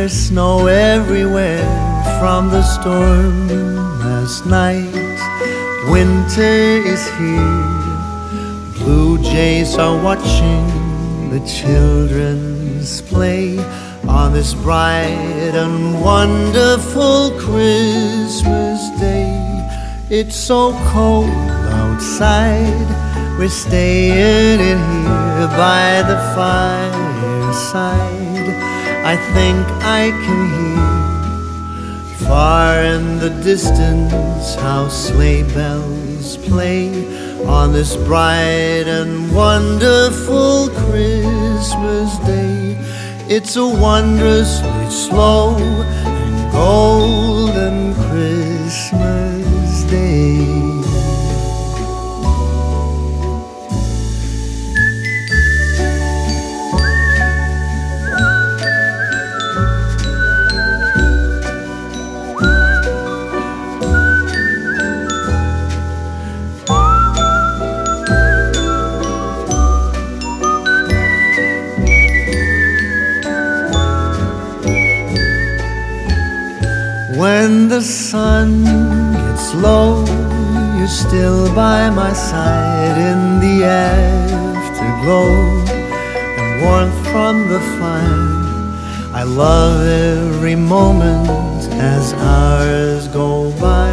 There's snow everywhere from the storm last night. Winter is here. Blue jays are watching the children's play on this bright and wonderful Christmas day. It's so cold outside. We're staying in here by the fireside. I think I can hear far in the distance how sleigh bells play on this bright and wonderful Christmas day. It's a wondrously slow and golden Christmas day. When the sun gets low, you're still by my side in the afterglow and warmth from the fire. I love every moment as hours go by,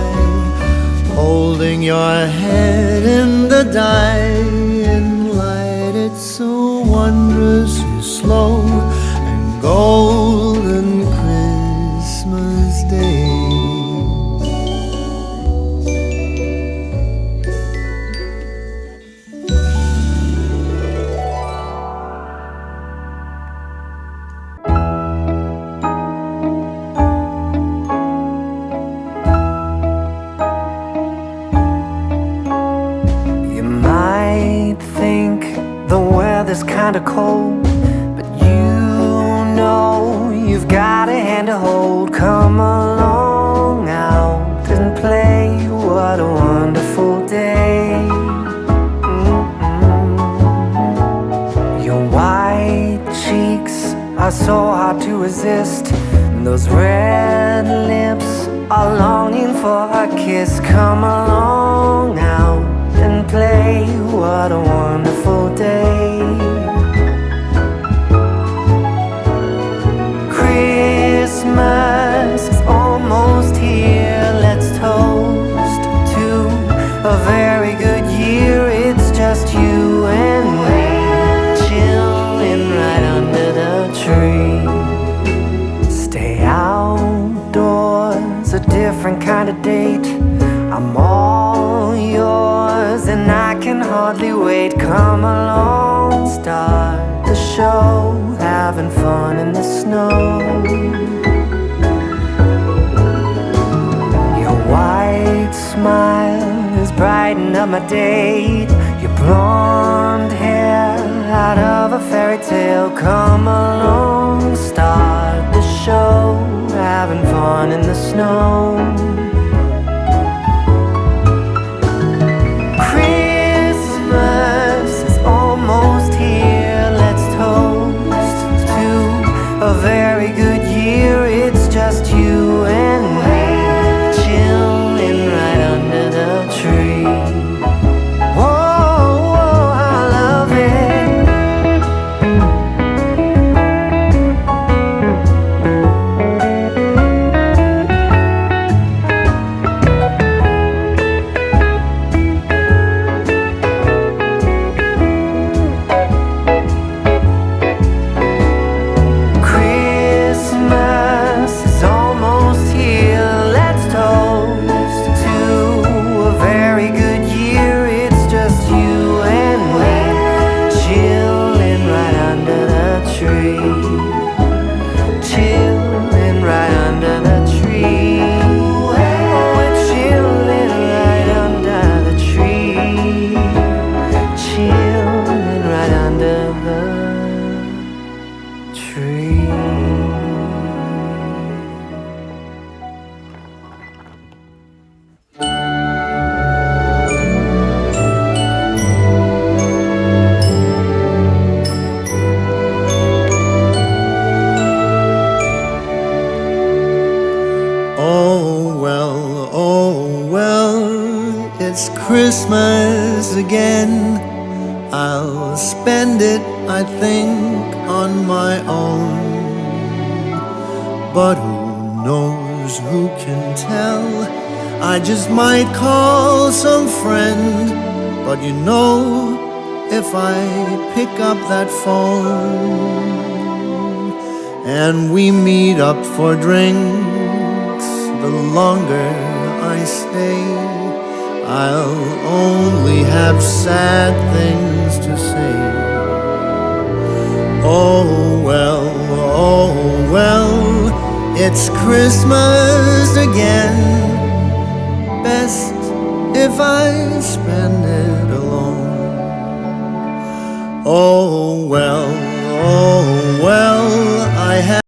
holding your head in the dying light. It's so wondrously slow and golden Christmas day. You might think the weather's kinda cold, but you know you've got a hand to hold. Come along out and play. What a wonderful day. Your white cheeks are so hard to resist. Those red lips are longing for a kiss. Come along out and play. What a wonderful day. Christmas is almost here. Let's toast to a very good year. It's just you and me, chilling right under the tree. Stay outdoors, a different kind of date. I'm all yours and I can hardly wait. Come along, start the show, having fun in the snow. Your white smile is brightening up my day. Your blonde hair out of a fairy tale. Come along, start the show, having fun in the snow. Christmas is almost here. Let's toast to a very good year. It's just you and me, chilling right under the tree. Whoa, I love it. Christmas again. I'll spend it, I think, on my own. But who knows, who can tell? I just might call some friend. But you know, if I pick up that phone and we meet up for drinks, the longer I stay, I'll only have sad things to say. Oh well, it's Christmas again. Best if I spend it alone. Oh well, I have